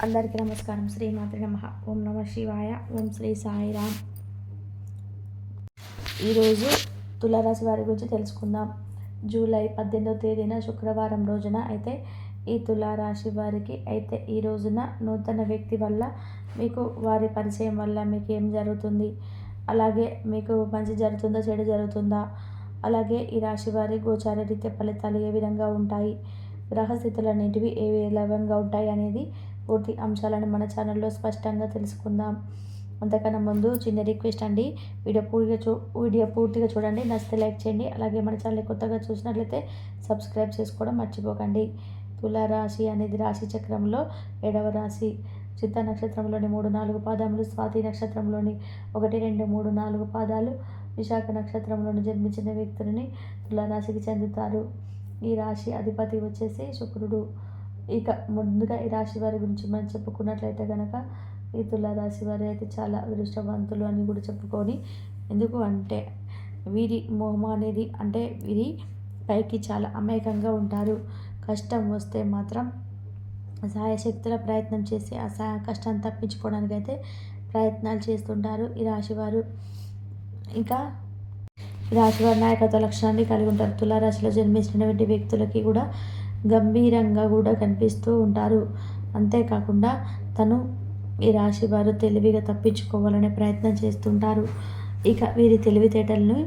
అందరికీ నమస్కారం. శ్రీమాత్రే నమః. ఓం నమ శివాయ. ఓం శ్రీ సాయిరామ్. ఈరోజు తులారాశి వారి గురించి తెలుసుకుందాం. జూలై 18వ తేదీన శుక్రవారం రోజున అయితే ఈ తులారాశి వారికి అయితే ఈ రోజున నూతన వ్యక్తి వల్ల మీకు వారి పరిచయం వల్ల మీకు ఏం జరుగుతుంది, అలాగే మీకు మంచి జరుగుతుందా చెడు జరుగుతుందా, అలాగే ఈ రాశి వారి గోచార రీత్యా ఫలితాలు ఏ విధంగా ఉంటాయి, గ్రహస్థితులు అనేటివి ఏ విధంగా ఉంటాయి అనేది పూర్తి అంశాలను మన ఛానల్లో స్పష్టంగా తెలుసుకుందాం. అంతకన్నా ముందు చిన్న రిక్వెస్ట్ అండి, వీడియో పూర్తిగా చూడండి, నచ్చితే లైక్ చేయండి. అలాగే మన ఛానల్ కొత్తగా చూసినట్లయితే సబ్స్క్రైబ్ చేసుకోవడం మర్చిపోకండి. తులారాశి అనేది రాశి చక్రంలో 7వ రాశి. చిత్త నక్షత్రంలోని 3-4 పాదములు, స్వాతి నక్షత్రంలోని 1, 2, 3, 4 పాదాలు, విశాఖ నక్షత్రంలోని జన్మించిన వ్యక్తులని తులారాశికి చెందుతారు. ఈ రాశి అధిపతి వచ్చేసి శుక్రుడు. ఇక ముందుగా ఈ రాశి వారి గురించి మనం చెప్పుకున్నట్లయితే కనుక ఈ తులారాశి వారు అయితే చాలా అదృష్టవంతులు అని కూడా చెప్పుకొని, ఎందుకు అంటే వీరి మొహం అనేది అంటే వీరి పైకి చాలా అమాయకంగా ఉంటారు. కష్టం వస్తే మాత్రం సాయశక్తుల ప్రయత్నం చేసి ఆ కష్టాన్ని తప్పించుకోవడానికి అయితే ప్రయత్నాలు చేస్తుంటారు ఈ రాశివారు. ఇంకా ఈ రాశివారి నాయకత్వ లక్షణాన్ని కలిగి ఉంటారు. తులారాశిలో జన్మించినటువంటి వ్యక్తులకి కూడా గంభీరంగా కూడా కనిపిస్తూ ఉంటారు. అంతేకాకుండా తను ఈ రాశి వారు తెలివిగా తప్పించుకోవాలనే ప్రయత్నం చేస్తుంటారు. ఇక వీరి తెలివితేటలను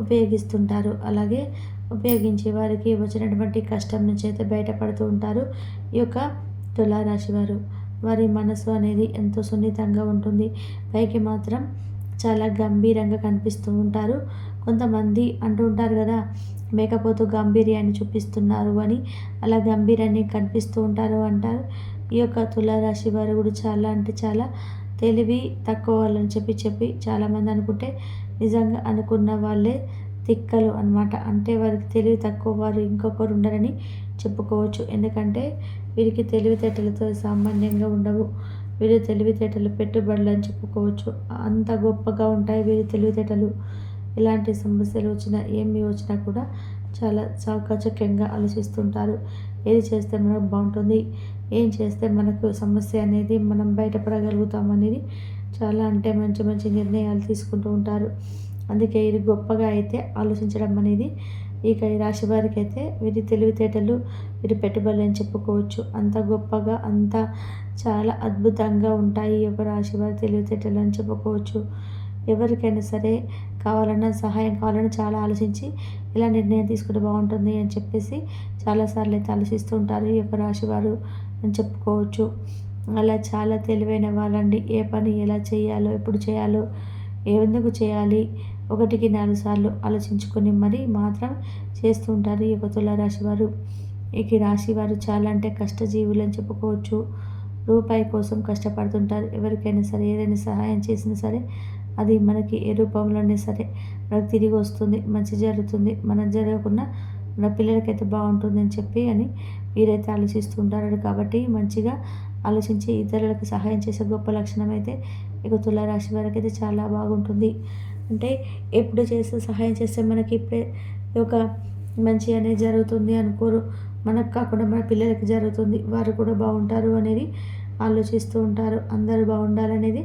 ఉపయోగిస్తుంటారు. అలాగే ఉపయోగించే వారికి వచ్చినటువంటి కష్టం నుంచి అయితే బయటపడుతూ ఉంటారు ఈ యొక్క తులారాశి వారు. వారి మనసు అనేది ఎంతో సున్నితంగా ఉంటుంది. పైకి మాత్రం చాలా గంభీరంగా కనిపిస్తూ ఉంటారు. కొంతమంది అంటూ ఉంటారు కదా, మేకపోతు గాంభీర్యాన్ని చూపిస్తున్నారు అని, అలా గంభీరాన్ని కనిపిస్తూ ఉంటారు అంటారు. ఈ యొక్క తులారాశి వారు కూడా చాలా అంటే చాలా తెలివి తక్కువ వాళ్ళని చెప్పి చాలామంది అనుకుంటే నిజంగా అనుకున్న వాళ్ళే తిక్కలు అనమాట. అంటే వారికి తెలివి తక్కువ వారు ఇంకొకరు ఉండరని చెప్పుకోవచ్చు. ఎందుకంటే వీరికి తెలివితేటలతో సామాన్యంగా ఉండవు. వీరి తెలివితేటలు పెట్టుబడులు అని చెప్పుకోవచ్చు. అంత గొప్పగా ఉంటాయి వీరి తెలివితేటలు. ఎలాంటి సమస్యలు వచ్చినా ఏమి వచ్చినా కూడా చాలా చాకచక్యంగా ఆలోచిస్తుంటారు. ఏది చేస్తే మనకు బాగుంటుంది, ఏం చేస్తే మనకు సమస్య అనేది మనం బయటపడగలుగుతాం అనేది చాలా అంటే మంచి మంచి నిర్ణయాలు తీసుకుంటూ ఉంటారు. అందుకే ఇది గొప్పగా అయితే ఆలోచించడం అనేది ఇక ఈ రాశి వారికి అయితే వీరి తెలివితేటలు వీరి పెట్టుబడులు అని చెప్పుకోవచ్చు. అంత గొప్పగా అంత చాలా అద్భుతంగా ఉంటాయి ఈ యొక్క రాశి వారి తెలివితేటలు అని చెప్పుకోవచ్చు. ఎవరికైనా సరే కావాలన్నా సహాయం కావాలన్నా చాలా ఆలోచించి ఇలా నిర్ణయం తీసుకుంటే బాగుంటుంది అని చెప్పేసి చాలాసార్లు అయితే ఆలోచిస్తూ ఉంటారు ఈ యొక్క రాశి వారు అని చెప్పుకోవచ్చు. అలా చాలా తెలివైన వాళ్ళండి. ఏ పని ఎలా చేయాలో, ఎప్పుడు చేయాలో, ఎందుకు చేయాలి 1కి 4 సార్లు ఆలోచించుకొని మరి మాత్రం చేస్తూ ఉంటారు ఈ యొక్క తులారాశి వారు. ఇక ఈ రాశి వారు చాలా అంటే కష్టజీవులు అని చెప్పుకోవచ్చు. రూపాయి కోసం కష్టపడుతుంటారు. ఎవరికైనా సరే ఏదైనా సహాయం చేసినా సరే అది మనకి ఏ రూపంలోనే సరే మనకు తిరిగి వస్తుంది, మంచి జరుగుతుంది. మనం జరగకుండా మన పిల్లలకైతే బాగుంటుంది అని చెప్పి అని వీరైతే ఆలోచిస్తుంటారు. కాబట్టి మంచిగా ఆలోచించి ఇతరులకు సహాయం చేసే గొప్ప లక్షణం అయితే ఇక తులారాశి వారికి అయితే చాలా బాగుంటుంది. అంటే ఎప్పుడు చేస్తే సహాయం చేస్తే మనకి ఇప్పుడే ఒక మంచి అనేది జరుగుతుంది అనుకోరు. మనకు కాకుండా మన పిల్లలకి జరుగుతుంది, వారు కూడా బాగుంటారు అనేది ఆలోచిస్తూ ఉంటారు. అందరూ బాగుండాలనేది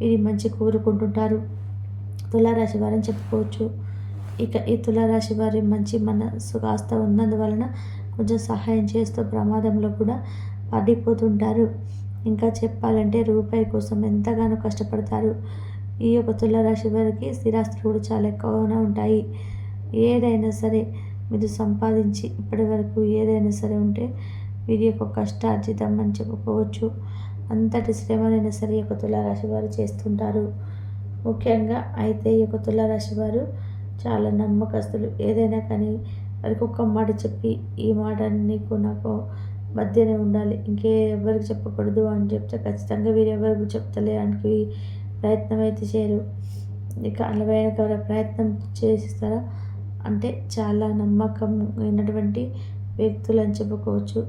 ఇది మంచి కోరుకుంటుంటారు తులారాశి వారని చెప్పుకోవచ్చు. ఇక ఈ తులారాశి వారి మంచి మనసు కాస్త ఉన్నందువలన కొంచెం సహాయం చేస్తూ ప్రమాదంలో కూడా పడిపోతుంటారు. ఇంకా చెప్పాలంటే రూపాయి కోసం ఎంతగానో కష్టపడతారు. ఈ యొక్క తులారాశి వారికి స్థిరాస్తులు కూడా చాలా ఎక్కువగా ఉంటాయి. ఏదైనా సరే మీరు సంపాదించి ఇప్పటి వరకు ఏదైనా సరే ఉంటే వీరి యొక్క కష్టార్జితం అని చెప్పుకోవచ్చు. అంతటి శ్రమనైనా సరే ఈ యొక్క తులారాశి వారు చేస్తుంటారు. ముఖ్యంగా అయితే ఈ యొక్క తులారాశి వారు చాలా నమ్మకస్తులు. ఏదైనా కానీ వారికి ఒక్క మాట చెప్పి ఈ మాట నీకు నాకు మధ్యనే ఉండాలి, ఎవరికి చెప్పకూడదు అని చెప్తే ఖచ్చితంగా వీరు ఎవరికి చెప్తలేడానికి ప్రయత్నం అయితే చేయరు. ఇక అలవైన ప్రయత్నం చేస్తారా అంటే చాలా నమ్మకం అయినటువంటి వ్యక్తులు అని చెప్పుకోవచ్చు.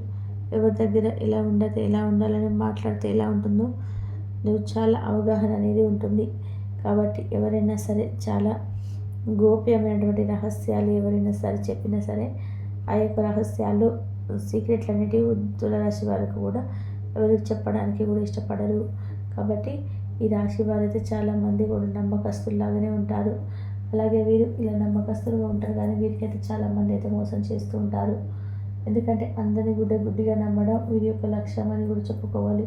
ఎవరి దగ్గర ఎలా ఉండాలని మాట్లాడితే ఎలా ఉంటుందో నువ్వు చాలా అవగాహన అనేది ఉంటుంది. కాబట్టి ఎవరైనా సరే చాలా గోప్యమైనటువంటి రహస్యాలు ఎవరైనా సరే చెప్పినా సరే ఆ యొక్క రహస్యాలు సీక్రెట్లు అనేటివి తులారాశి వారికి కూడా ఎవరికి చెప్పడానికి కూడా ఇష్టపడరు. కాబట్టి ఈ రాశి వారైతే చాలామంది కూడా నమ్మకస్తుల్లాగానే ఉంటారు. అలాగే వీరు ఇలా నమ్మకస్తులుగా ఉంటారు కానీ వీరికైతే చాలామంది అయితే మోసం చేస్తూ ఉంటారు. ఎందుకంటే అందరిని గుడ్డిగా నమ్మడం వీరి యొక్క లక్ష్యం అని కూడా చెప్పుకోవాలి.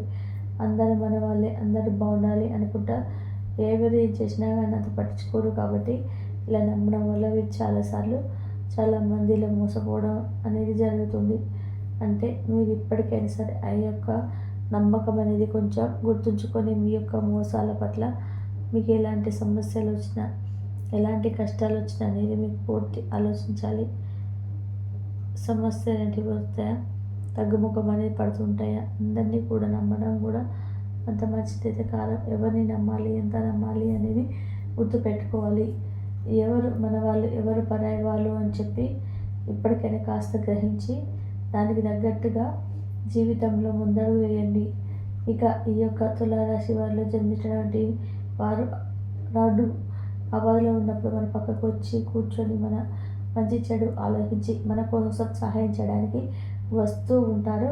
అందరూ మన వాళ్ళే, అందరూ బాగుండాలి అనుకుంటా ఎవరు ఏం చేసినా కానీ అంత పట్టించుకోరు. కాబట్టి ఇలా నమ్మడం వల్ల వీరు చాలా మంది ఇలా మోసపోవడం అనేది జరుగుతుంది. అంటే మీరు ఇప్పటికైనా సరే ఆ యొక్క నమ్మకం అనేది కొంచెం గుర్తుంచుకొని మీ యొక్క మోసాల పట్ల మీకు ఎలాంటి సమస్యలు వచ్చినా, ఎలాంటి కష్టాలు వచ్చినా అనేది మీకు పూర్తి ఆలోచించాలి. సమస్యలు ఏంటివి వస్తాయా, తగ్గుముఖం అనేది పడుతుంటాయా, అందరినీ కూడా నమ్మడం కూడా అంత మంచిదైతే కాదు. ఎవరిని నమ్మాలి, ఎంత నమ్మాలి అనేది గుర్తుపెట్టుకోవాలి. ఎవరు మన వాళ్ళు, ఎవరు పరాయి వాళ్ళు అని చెప్పి ఇప్పటికైనా కాస్త గ్రహించి దానికి తగ్గట్టుగా జీవితంలో ముందడుగు వేయండి. ఇక ఈ యొక్క తులారాశి వారిలో జన్మించినటువంటి వారు నాడు ఆపదలో ఉన్నప్పుడు మన పక్కకు వచ్చి కూర్చొని మన మంచి చెడు ఆలోచించి మన కోసం సహాయం చేయడానికి వస్తూ ఉంటారు.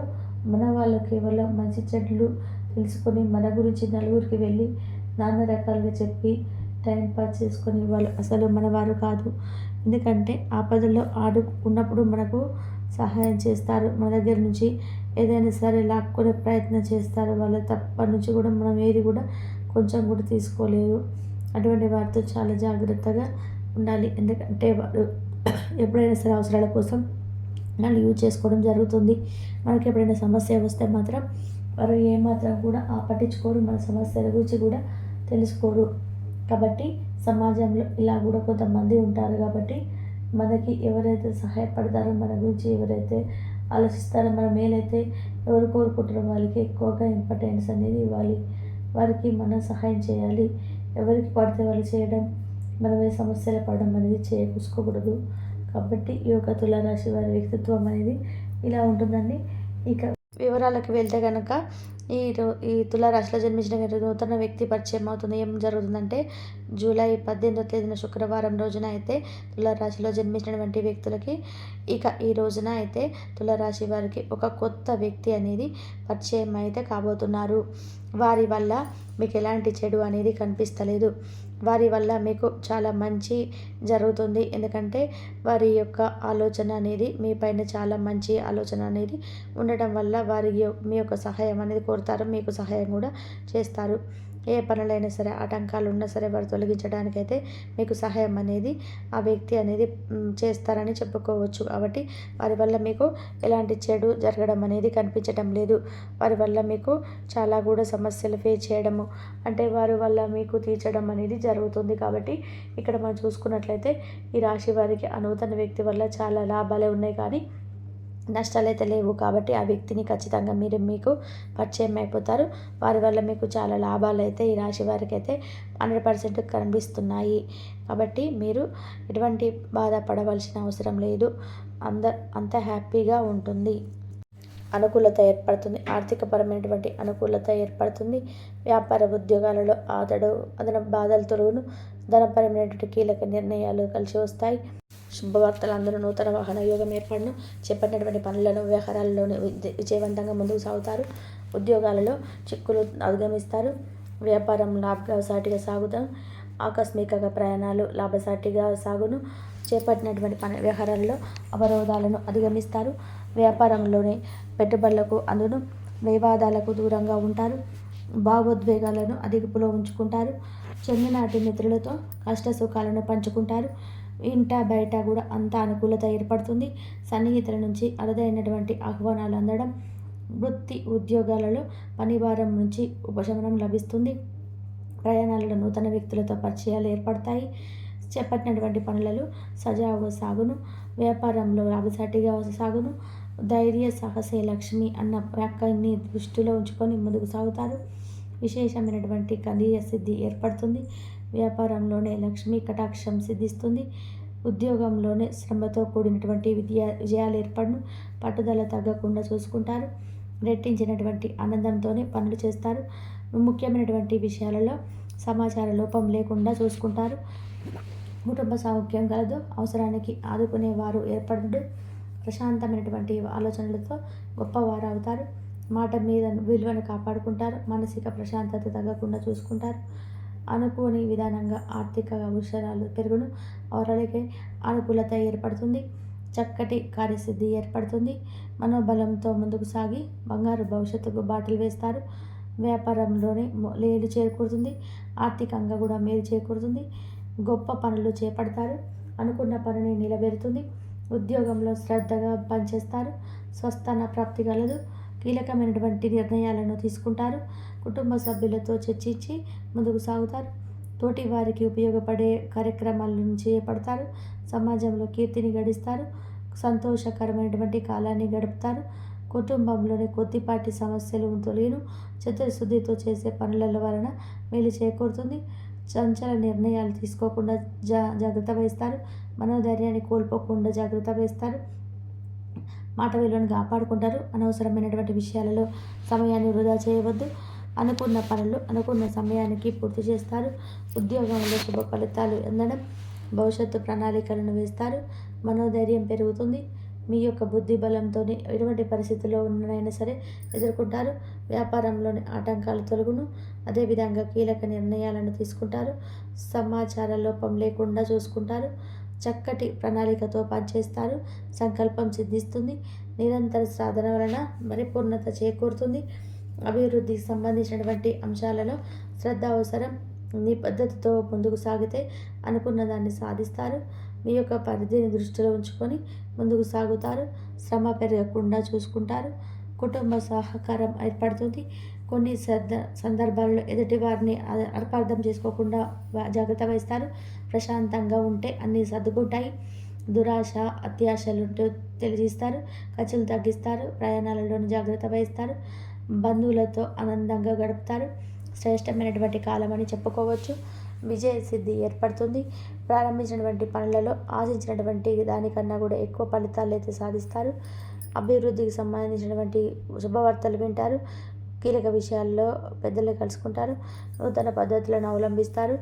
మన వాళ్ళు కేవలం మంచి చెడులు తెలుసుకొని మన గురించి నలుగురికి వెళ్ళి నానా రకాలుగా చెప్పి టైం పాస్ చేసుకొని వాళ్ళు అసలు మనవారు కాదు. ఎందుకంటే ఆపదలో ఉన్నప్పుడు మనకు సహాయం చేస్తారు. మన దగ్గర నుంచి ఏదైనా సరే లాక్కునే ప్రయత్నం చేస్తారు. వాళ్ళ తప్ప నుంచి కూడా మనం ఏది కూడా కొంచెం కూడా తీసుకోలేదు. అటువంటి వారితో చాలా జాగ్రత్తగా ఉండాలి. ఎందుకంటే వారు ఎప్పుడైనా సరే అవసరాల కోసం మనం యూజ్ చేసుకోవడం జరుగుతుంది. మనకి ఎప్పుడైనా సమస్య వస్తే మాత్రం వారు ఏమాత్రం కూడా పట్టించుకోరు. మన సమస్యల గురించి కూడా తెలుసుకోరు. కాబట్టి సమాజంలో ఇలా కూడా కొంతమంది ఉంటారు. కాబట్టి మనకి ఎవరైతే సహాయపడతారో, మన గురించి ఎవరైతే ఆలోచిస్తారో, మన మేలైతే ఎవరు కోరుకుంటారో వాళ్ళకి ఎక్కువగా ఇంపార్టెన్స్ అనేది ఇవ్వాలి. వారికి మనం సహాయం చేయాలి. ఎవరికి పడితే వాళ్ళు చేయడం, మనమే సమస్యలు పడడం అనేది చూసుకోకూడదు. కాబట్టి ఈ యొక్క తులారాశి వారి వ్యక్తిత్వం అనేది ఇలా ఉంటుందండి. ఇక వివరాలకు వెళ్తే కనుక ఈ తులారాశిలో జన్మించిన నూతన వ్యక్తి పరిచయం అవుతుంది. ఏం జరుగుతుందంటే జూలై 18వ తేదీన శుక్రవారం రోజున అయితే తులారాశిలో జన్మించినటువంటి వ్యక్తులకి ఇక ఈ రోజున అయితే తులారాశి వారికి ఒక కొత్త వ్యక్తి అనేది పరిచయం అయితే కాబోతున్నారు. వారి వల్ల మీకు ఎలాంటి చెడు అనేది కనిపిస్తలేదు. వారి వల్ల మీకు చాలా మంచి జరుగుతుంది. ఎందుకంటే వారి యొక్క ఆలోచన అనేది మీ పైన చాలా మంచి ఆలోచన అనేది ఉండటం వల్ల మీ యొక్క సహాయం అనేది కోరుతారు. మీకు సహాయం కూడా చేస్తారు. ఏ పనులైనా సరే ఆటంకాలు ఉన్నా సరే వారు తొలగించడానికైతే మీకు సహాయం అనేది ఆ వ్యక్తి అనేది చేస్తారని చెప్పుకోవచ్చు. కాబట్టి వారి వల్ల మీకు ఎలాంటి చెడు జరగడం అనేది కనిపించడం లేదు. వారి వల్ల మీకు చాలా కూడా సమస్యలు ఫేస్ చేయడము అంటే వారి వల్ల మీకు తీర్చడం అనేది జరుగుతుంది. కాబట్టి ఇక్కడ మనం చూసుకున్నట్లయితే ఈ రాశి వారికి నూతన వ్యక్తి వల్ల చాలా లాభాలే ఉన్నాయి కానీ నష్టాలైతే లేవు. కాబట్టి ఆ వ్యక్తిని ఖచ్చితంగా మీకు పరిచయం అయిపోతారు. వారి వల్ల మీకు చాలా లాభాలు అయితే ఈ రాశి వారికి అయితే 100% కనిపిస్తున్నాయి. కాబట్టి మీరు ఎటువంటి బాధపడవలసిన అవసరం లేదు. అంత హ్యాపీగా ఉంటుంది. అనుకూలత ఏర్పడుతుంది. ఆర్థికపరమైనటువంటి అనుకూలత ఏర్పడుతుంది. వ్యాపార ఉద్యోగాలలో అదనపు బాధలు తొలగును. ధనపరమైనటువంటి కీలక నిర్ణయాలు కలిసి వస్తాయి. శుభవార్తలు అందరూ నూతన వాహన యోగం ఏర్పడను. చేపట్టినటువంటి పనులను వ్యవహారాల్లోనే విజయవంతంగా ముందుకు సాగుతారు. ఉద్యోగాలలో చిక్కులు అధిగమిస్తారు. వ్యాపారం లాభసాటిగా సాగుతాం. ఆకస్మిక ప్రయాణాలు లాభసాటిగా సాగును. చేపట్టినటువంటి వ్యవహారాల్లో అవరోధాలను అధిగమిస్తారు. వ్యాపారంలోనే పెట్టుబడులకు అందును. వివాదాలకు దూరంగా ఉంటారు. భావోద్వేగాలను అదుపులో ఉంచుకుంటారు. చిన్ననాటి మిత్రులతో కష్ట సుఖాలను పంచుకుంటారు. ఇంట బయట కూడా అంత అనుకూలత ఏర్పడుతుంది. సన్నిహితుల నుంచి అరుదైనటువంటి ఆహ్వానాలు అందడం. వృత్తి ఉద్యోగాలలో పనిభారం నుంచి ఉపశమనం లభిస్తుంది. ప్రయాణాలలో నూతన వ్యక్తులతో పరిచయాలు ఏర్పడతాయి. చేపట్టినటువంటి పనులలో సజావుగా సాగును. వ్యాపారంలో లాభసాటిగా సాగును. ధైర్య సాహసే లక్ష్మి అన్న వాక్యాన్ని దృష్టిలో ఉంచుకొని ముందుకు సాగుతారు. విశేషమైనటువంటి కార్య సిద్ధి ఏర్పడుతుంది. వ్యాపారంలోనే లక్ష్మీ కటాక్షం సిద్ధిస్తుంది. ఉద్యోగంలోనే శ్రమతో కూడినటువంటి విజయాలు ఏర్పడను. పట్టుదల తగ్గకుండా చూసుకుంటారు. రెట్టించినటువంటి ఆనందంతోనే పనులు చేస్తారు. ముఖ్యమైనటువంటి విషయాలలో సమాచార లోపం లేకుండా చూసుకుంటారు. కుటుంబ సౌఖ్యం కలదు. అవసరానికి ఆదుకునేవారు ఏర్పడు. ప్రశాంతమైనటువంటి ఆలోచనలతో గొప్పవారు అవుతారు. మాట మీద విలువను కాపాడుకుంటారు. మానసిక ప్రశాంతత తగ్గకుండా చూసుకుంటారు. అనుకోని విధానంగా ఆర్థిక అవసరాలు పెరుగును. అవరాలకే అనుకూలత ఏర్పడుతుంది. చక్కటి కార్యసిద్ధి ఏర్పడుతుంది. మనోబలంతో ముందుకు సాగి బంగారు భవిష్యత్తుకు బాటలు వేస్తారు. వ్యాపారంలోనే మేలు చేకూరుతుంది. ఆర్థికంగా కూడా మేలు చేకూరుతుంది. గొప్ప పనులు చేపడతారు. అనుకున్న పనిని నిలబెడుతుంది. ఉద్యోగంలో శ్రద్ధగా పనిచేస్తారు. స్వస్థాన ప్రాప్తి కలదు. కీలకమైనటువంటి నిర్ణయాలను తీసుకుంటారు. కుటుంబ సభ్యులతో చర్చించి ముందుకు సాగుతారు. తోటి వారికి ఉపయోగపడే కార్యక్రమాలను చేపడతారు. సమాజంలో కీర్తిని గడిస్తారు. సంతోషకరమైనటువంటి కాలాన్ని గడుపుతారు. కుటుంబంలోని కొద్దిపాటి సమస్యలు తొలగిను. చిత్తశుద్ధితో చేసే పనుల వలన మేలు చేకూరుతుంది. చంచల నిర్ణయాలు తీసుకోకుండా జాగ్రత్త వహిస్తారు. మనోధైర్యాన్ని కోల్పోకుండా జాగ్రత్త వహిస్తారు. మాట విలువను కాపాడుకుంటారు. అనవసరమైనటువంటి విషయాలలో సమయాన్ని వృధా చేయవద్దు. అనుకున్న పనులు అనుకున్న సమయానికి పూర్తి చేస్తారు. ఉద్యోగంలో శుభ ఫలితాలు అందడం. భవిష్యత్తు ప్రణాళికలను వేస్తారు. మనోధైర్యం పెరుగుతుంది. మీ యొక్క బుద్ధి బలంతో ఎటువంటి పరిస్థితుల్లో ఉన్ననైనా సరే ఎదుర్కొంటారు. వ్యాపారంలోని ఆటంకాలు తొలగును. అదేవిధంగా కీలక నిర్ణయాలను తీసుకుంటారు. సమాచార లోపం లేకుండా చూసుకుంటారు. చక్కటి ప్రణాళికతో పనిచేస్తారు. సంకల్పం సిద్ధిస్తుంది. నిరంతర సాధన వలన పరిపూర్ణత చేకూరుతుంది. అభివృద్ధికి సంబంధించినటువంటి అంశాలలో శ్రద్ధ అవసరం. నిబద్ధతతో ముందుకు సాగితే అనుకున్న దాన్ని సాధిస్తారు. మీ యొక్క పరిధిని దృష్టిలో ఉంచుకొని ముందుకు సాగుతారు. శ్రమ పెరగకుండా చూసుకుంటారు. కుటుంబ సహకారం ఏర్పడుతుంది. కొన్ని సందర్భాల్లో ఎదుటి వారిని అపార్థం చేసుకోకుండా జాగ్రత్త వహిస్తారు. ప్రశాంతంగా ఉంటే అన్నీ సర్దుకుంటాయి. దురాశ అత్యాశలు తెలియజేస్తారు. ఖర్చులు తగ్గిస్తారు. ప్రయాణాలలోని జాగ్రత్త వహిస్తారు. బంధువులతో ఆనందంగా గడుపుతారు. శ్రేష్టమైనటువంటి కాలం అని చెప్పుకోవచ్చు. విజయ సిద్ధి ఏర్పడుతుంది. ప్రారంభించినటువంటి పనులలో ఆశించినటువంటి దానికన్నా కూడా ఎక్కువ ఫలితాలు అయితే సాధిస్తారు. అభివృద్ధికి సంబంధించినటువంటి శుభవార్తలు వింటారు. కీలక విషయాల్లో పెద్దలు కలుసుకుంటారు. నూతన పద్ధతులను అవలంబిస్తారు.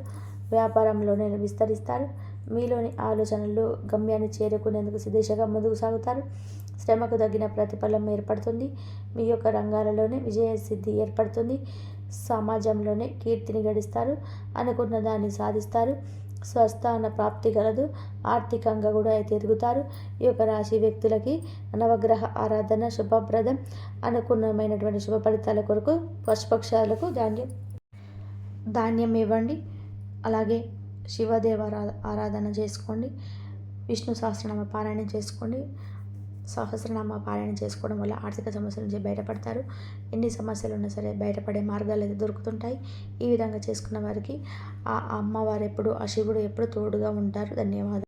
వ్యాపారంలోనే విస్తరిస్తారు. మీలోని ఆలోచనలు గమ్యాన్ని చేరుకునేందుకు దిశగా ముందుకు సాగుతారు. శ్రమకు తగిన ప్రతిఫలం ఏర్పడుతుంది. మీ యొక్క రంగాలలోనే విజయ సిద్ధి ఏర్పడుతుంది. సమాజంలోనే కీర్తిని గడిస్తారు. అనుకున్న దాన్ని సాధిస్తారు. స్వస్థాన ప్రాప్తి కలదు. ఆర్థికంగా కూడా అయితే ఎదుగుతారు. ఈ యొక్క రాశి వ్యక్తులకి నవగ్రహ ఆరాధన శుభప్రదం. అనుకున్నమైనటువంటి శుభ ఫలితాల కొరకు పశుపక్షాలకు ధాన్యం ఇవ్వండి. అలాగే శివదేవ ఆరాధన చేసుకోండి. విష్ణు సహస్రనామ పారాయణ చేసుకోండి. సహస్రనామ పారాయణ చేసుకోవడం వల్ల ఆర్థిక సమస్యల నుంచి బయటపడతారు. ఎన్ని సమస్యలు ఉన్నా సరే బయటపడే మార్గాలు అయితే దొరుకుతుంటాయి. ఈ విధంగా చేసుకున్న వారికి ఆ అమ్మవారు ఎప్పుడు ఆ శివుడు ఎప్పుడు తోడుగా ఉంటారు. ధన్యవాదాలు.